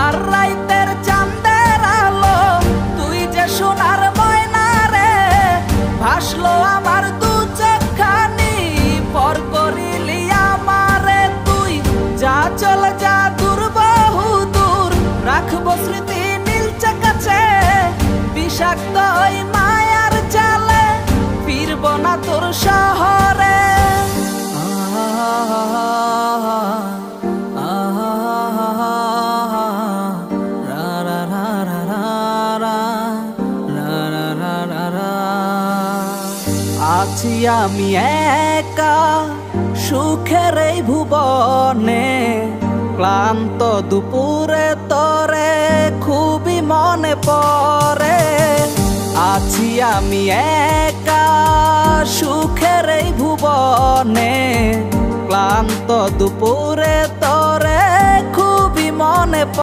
আর রাইতের চাঁদের আলো তুই যে সোনার ময়না রে, ভাসলো আমার দু চোখখানি পর করিলি আমারে তুই। যা চল যা দূর বহু দূর, রাখবো স্মৃতি নীলচে কাছে, বিষাক্ত ওই মায়ার জালে ফিরব না তোর শহরে। আছি আমি একা সুখের এই ভুবনে, ক্লান্ত দুপুরে তোরে খুবই মনে পড়ে। আছি আমি একা সুখের এই ভুবনে, ক্লান্ত দুপুরে